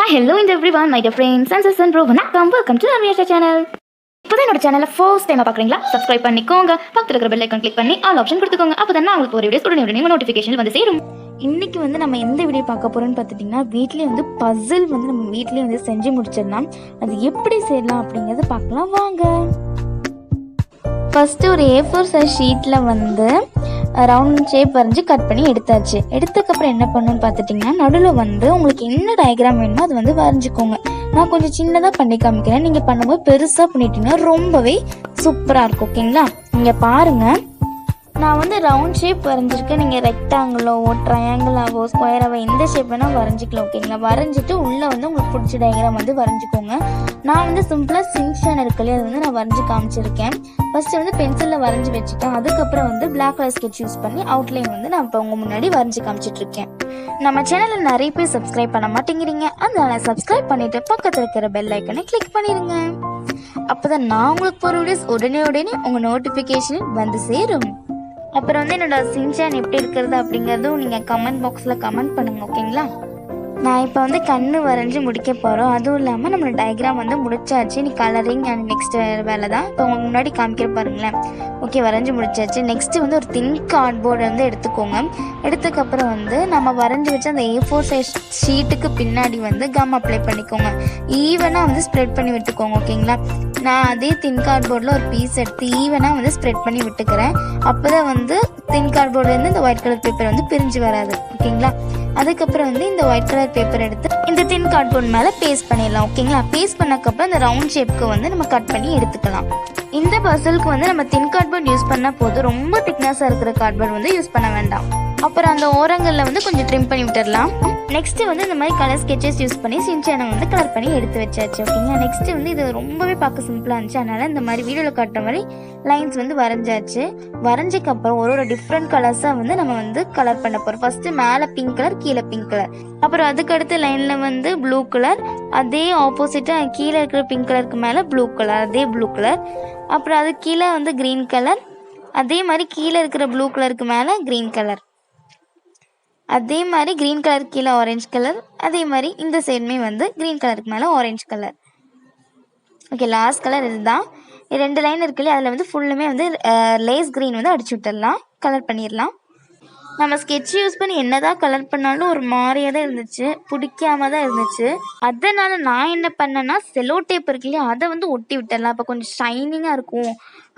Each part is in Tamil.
Hi, hello and everyone, my dear friends, and bro, welcome to our channel. இப்போ தான் என்னோட சேனலை ஃபர்ஸ்ட் டைம் பார்க்குறீங்களா? சப்ஸ்கிரைப் பண்ணிக்கோங்க. பக்கத்தில் இருக்கிற பெல் ஐக்கான் கிளிக் பண்ணி ஆல் ஆப்ஷன் கொடுத்துக்கோங்க. அப்போ தான் உங்களுக்கு ஒரு வீடியோஸ் உடனே நோட்டிஃபிகேஷன் வந்து சேரும். இன்றைக்கி வந்து நம்ம எந்த வீடியோ பார்க்க போகிறோம்னு பார்த்துட்டிங்கன்னா, வீட்லேயே வந்து பசில் வந்து நம்ம வீட்லேயே வந்து செஞ்சு முடிச்சிடலாம். அது எப்படி செய்யலாம் அப்படிங்கிறத பார்க்கலாம் வாங்க. ஃபஸ்ட்டு ஒரு A4 சைஸ் ஷீட்டில் வந்து ரவுண்ட் ஷேப் வரைஞ்சி கட் பண்ணி எடுத்தாச்சு. எடுத்ததுக்கப்புறம் என்ன பண்ணணும்னு பார்த்துட்டிங்கன்னா, நடுவில் வந்து உங்களுக்கு என்ன டயக்ராம் வேணுமோ அது வந்து வரைஞ்சிக்கோங்க. நான் கொஞ்சம் சின்னதாக பண்ணி காமிக்கிறேன். நீங்கள் பண்ணும்போது பெருசாக பண்ணிட்டீங்கன்னா ரொம்பவே சூப்பராக இருக்கும். ஓகேங்களா? நீங்கள் பாருங்கள், நான் வந்து ரவுண்ட் ஷேப் வரைஞ்சிருக்கேன். நீங்கள் ரெக்டாங்கிளோ ட்ரையாங்கிளாவோ ஸ்கொயராவோ எந்த ஷேப் வேணால் வரைஞ்சிக்கலாம். ஓகேங்களா? வரைஞ்சிட்டு உள்ளே வந்து உங்களுக்கு பிடிச்ச டயக்ராம் வந்து வரைஞ்சிக்கோங்க. நான் வந்து சிம்பிளாக சின்சான் இருக்குல்லையே அது வந்து நான் வரைஞ்சி காமிச்சிருக்கேன். ஃபஸ்ட்டு வந்து பென்சிலில் வரைஞ்சி வச்சுட்டேன். அதுக்கப்புறம் வந்து பிளாக் கலர் ஸ்கெட்ச் யூஸ் பண்ணி அவுட்லைன் வந்து நான் இப்போ உங்கள் முன்னாடி வரைஞ்சி காமிச்சிட்ருக்கேன். நம்ம சேனலில் நிறைய பேர் சப்ஸ்கிரைப் பண்ண மாட்டேங்கிறீங்க. அதனால சப்ஸ்கிரைப் பண்ணிவிட்டு பக்கத்தில் இருக்கிற பெல் ஐக்கனை கிளிக் பண்ணிடுங்க. அப்போ தான் நான் உங்களுக்கு போகிற வீடியோஸ் உடனே உங்கள் நோட்டிஃபிகேஷன் வந்து சேரும். அப்புறம் வந்து என்னோட சின்சான் எப்படி இருக்கிறது அப்படிங்கிறதும் நீங்கள் கமெண்ட் பாக்ஸில் கமெண்ட் பண்ணுங்கள். ஓகேங்களா? நான் இப்போ வந்து கண்ணு வரைஞ்சி முடிக்க போகிறோம். அதுவும் இல்லாமல் நம்மளோட டயக்ராம் வந்து முடிச்சாச்சு. நீ கலரிங் அண்ட் நெக்ஸ்ட் வேலை தான் இப்போ உங்களுக்கு முன்னாடி காமிக்கிற பாருங்களேன். ஓகே, வரைஞ்சி முடிச்சாச்சு. நெக்ஸ்ட்டு வந்து ஒரு தின் கார்ட்போர்டு வந்து எடுத்துக்கோங்க. எடுத்ததுக்கப்புறம் வந்து நம்ம வரைஞ்சி வச்சு அந்த A4 சைஸ் ஷீட்டுக்கு பின்னாடி வந்து கம் அப்ளை பண்ணிக்கோங்க. ஈவனாக வந்து ஸ்ப்ரெட் பண்ணி விட்டுக்கோங்க. ஓகேங்களா? நான் அதே தின் கார்ட்போர்டில் ஒரு பீஸ் எடுத்து ஈவனாக வந்து ஸ்ப்ரெட் பண்ணி விட்டுக்கிறேன். அப்போ தான் வந்து தின் கார்ட்போர்ட்லேருந்து இந்த ஒயிட் கலர் பேப்பர் வந்து பிரிஞ்சு வராது. ஓகேங்களா? அதுக்கப்புறம் வந்து இந்த ஒயிட் கலர் பேப்பர் எடுத்து இந்த தின் கார்ட்போர்ட் மேலே பேஸ்ட் பண்ணிடலாம். ஓகேங்களா? பேஸ்ட் பண்ணக்கப்புறம் இந்த ரவுண்ட் ஷேப்க்கு வந்து நம்ம கட் பண்ணி எடுத்துக்கலாம். இந்த பசலுக்கு வந்து நம்ம தின் கார்ட்போர்ட் யூஸ் பண்ணால் போதும். ரொம்ப திக்னஸாக இருக்கிற கார்ட்போர்ட் வந்து யூஸ் பண்ண வேண்டாம். அப்புறம் அந்த ஓரங்களில் வந்து கொஞ்சம் ட்ரிம் பண்ணி விட்டுடலாம். நெக்ஸ்ட்டு வந்து இந்த மாதிரி கலர் ஸ்கெச்சஸ் யூஸ் பண்ணி சின்சானை வந்து கலர் பண்ணி எடுத்து வச்சாச்சு. ஓகேங்களா? நெக்ஸ்ட்டு வந்து இது ரொம்பவே பார்க்க சிம்பிளாக இருந்துச்சு. அதனால் இந்த மாதிரி வீடியோவில் காட்டுற மாதிரி லைன்ஸ் வந்து வரைஞ்சாச்சு. வரைஞ்சதுக்கப்புறம் ஒரு டிஃப்ரெண்ட் கலர்ஸாக வந்து நம்ம வந்து கலர் பண்ண போகிறோம். ஃபஸ்ட்டு மேலே பிங்க் கலர், கீழே பிங்க் கலர். அப்புறம் அதுக்கடுத்து லைனில் வந்து ப்ளூ கலர், அதே ஆப்போசிட்டாக கீழே இருக்கிற பிங்க் கலருக்கு மேலே ப்ளூ கலர், அதே ப்ளூ கலர். அப்புறம் அது கீழே வந்து க்ரீன் கலர், அதே மாதிரி கீழே இருக்கிற ப்ளூ கலருக்கு மேலே க்ரீன் கலர், அதே மாதிரி க்ரீன் கலர் கீழே ஆரஞ்சு கலர், அதே மாதிரி இந்த சைடுமே வந்து க்ரீன் கலருக்கு மேலே orange colour. Okay, last colour இதுதான். 2 லைன் இருக்குல்லையே அதில் வந்து ஃபுல்லுமே வந்து லேஸ் க்ரீன் வந்து அடிச்சு விட்டுடலாம், கலர் பண்ணிடலாம். நம்ம ஸ்கெட்ச் யூஸ் பண்ணி என்னதான் கலர் பண்ணாலும் ஒரு மாதிரியாக தான் இருந்துச்சு, பிடிக்காம தான் இருந்துச்சு. அதனால் நான் என்ன பண்ணேன்னா செலோ டேப் இருக்கு இல்லையா அதை வந்து ஒட்டி விட்டுடலாம், அப்போ கொஞ்சம் ஷைனிங்காக இருக்கும்.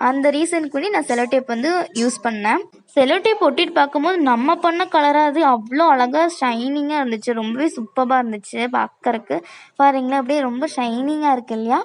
அந்த ரீசனுக்கு வேண்டி நான் செலோ டேப் வந்து யூஸ் பண்ணேன். செலோ டேப் ஒட்டிட்டு பார்க்கும்போது நம்ம பண்ண கலராக அது அவ்வளோ அழகாக ஷைனிங்காக இருந்துச்சு. ரொம்பவே சூப்பராக இருந்துச்சு பார்க்கறக்கு. பாருங்களேன், அப்படியே ரொம்ப ஷைனிங்காக இருக்கு இல்லையா?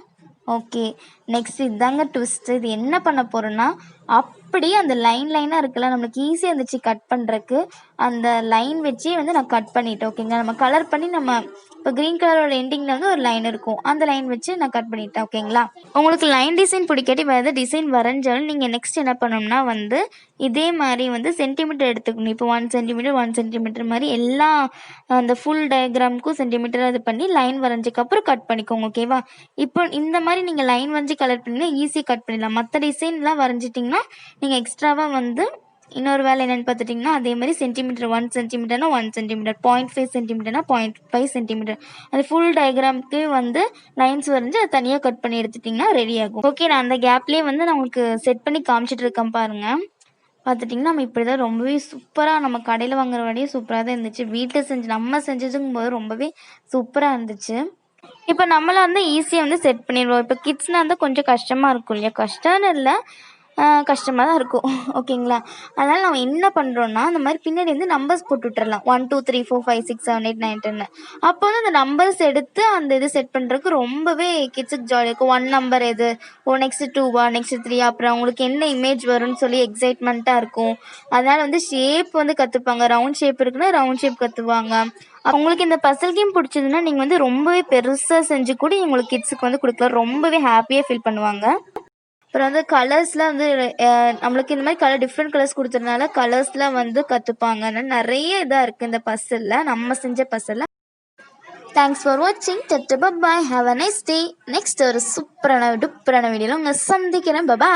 ஓகே, நெக்ஸ்ட் இதாங்க ட்விஸ்ட்டு. இது என்ன பண்ண போகிறோன்னா, அப்படியே அந்த லைனாக இருக்குல்ல, நம்மளுக்கு ஈஸியாக இருந்துச்சு கட் பண்ணுறக்கு. அந்த லைன் வச்சே வந்து நான் கட் பண்ணிட்டேன். ஓகேங்களா? நம்ம கலர் பண்ணி நம்ம இப்போ க்ரீன் கலரோட எண்டிங்கில் வந்து ஒரு லைன் இருக்கும், அந்த லைன் வச்சு நான் கட் பண்ணிட்டேன். ஓகேங்களா? உங்களுக்கு லைன் டிசைன் பிடிக்காட்டி வேறு எதாவது டிசைன் வரைஞ்சாலும் நீங்கள் நெக்ஸ்ட் என்ன பண்ணணும்னா வந்து இதே மாதிரி வந்து சென்டிமீட்டர் எடுத்துக்கணும். இப்போ 1 சென்டிமீட்டர் 1 சென்டிமீட்டர் மாதிரி எல்லா அந்த ஃபுல் டயக்ராமுக்கும் சென்டிமீட்டராக இது பண்ணி லைன் வரைஞ்சதுக்கப்புறம் கட் பண்ணிக்கோங்க. ஓகேவா? இப்போ இந்த மாதிரி நீங்கள் லைன் வரைஞ்சி கலர் பண்ணிங்கன்னா ஈஸியாக கட் பண்ணிடலாம். மற்ற டிசைன்லாம் வரைஞ்சிட்டிங்கன்னா நீங்கள் எக்ஸ்ட்ராவாக வந்து இன்னொரு வேலை என்னென்னு பார்த்துட்டிங்கன்னா, அதே மாதிரி சென்டிமீட்டர் 1 சென்டிமீட்டர்னா 1 சென்டிமீட்டர், 0.5 சென்டிமீட்டர்னா 0.5 சென்டிமீட்டர், அது ஃபுல் டயக்ராமுக்கு வந்து லைன்ஸ் வரைஞ்சி அதை தனியாக கட் பண்ணி எடுத்துட்டிங்கன்னா ரெடி ஆகும். ஓகே, நான் அந்த கேப்லேயே வந்து நான் உங்களுக்கு செட் பண்ணி காமிச்சிட்டு இருக்கேன் பாருங்கள். பார்த்துட்டிங்கன்னா நம்ம இப்படி தான் ரொம்பவே சூப்பராக, நம்ம கடையில் வாங்குற வரையே சூப்பராக தான் இருந்துச்சு. வீட்டில் நம்ம செஞ்சதுங்கும் போது ரொம்பவே சூப்பராக இருந்துச்சு. இப்போ நம்மளை வந்து ஈஸியாக வந்து செட் பண்ணிடுவோம். இப்போ கிட்ஸ்னால் வந்து கொஞ்சம் கஷ்டமாக இருக்கும் இல்லையா? கஷ்டம்னு இல்லை, கஷ்டமாக தான் இருக்கும். ஓகேங்களா? அதனால் நம்ம என்ன பண்ணுறோன்னா, அந்த மாதிரி பின்னாடி வந்து நம்பர்ஸ் போட்டு விட்டுறலாம். 1 2 3 4 5 6 7 8 9 10. அப்போ வந்து அந்த நம்பர்ஸ் எடுத்து அந்த இது செட் பண்ணுறதுக்கு ரொம்பவே கிட்ஸுக்கு ஜாலியாக இருக்கும். 1 நம்பர் எது, நெக்ஸ்ட் 2 நெக்ஸ்ட் 3, அப்புறம் அவங்களுக்கு என்ன இமேஜ் வரும்னு சொல்லி எக்ஸைட்மெண்ட்டாக இருக்கும். அதனால் வந்து ஷேப் வந்து கற்றுப்பாங்க. ரவுண்ட் ஷேப் இருக்குன்னா ரவுண்ட் ஷேப் கற்றுவாங்க. உங்களுக்கு இந்த பசில் கேம் பிடிச்சதுன்னா நீங்கள் வந்து ரொம்பவே பெருசாக செஞ்சு கூட உங்களுக்கு கிட்ஸுக்கு வந்து கொடுக்கலாம். ரொம்பவே ஹாப்பியாக ஃபீல் பண்ணுவாங்க. அப்புறம் வந்து கலர்ஸ்லாம் வந்து நம்மளுக்கு இந்த மாதிரி டிஃப்ரெண்ட் கலர்ஸ் கொடுத்ததுனால கலர்ஸ்லாம் வந்து கற்றுப்பாங்க. நிறைய இதாக இருக்குது இந்த பசிலில், நம்ம செஞ்ச பசிலில். தேங்க்ஸ் ஃபார் வாட்சிங். Bye, have a nice day. Next ஒரு சூப்பரான வீடியோவில் உங்களை சந்திக்கிறேன். பாய்.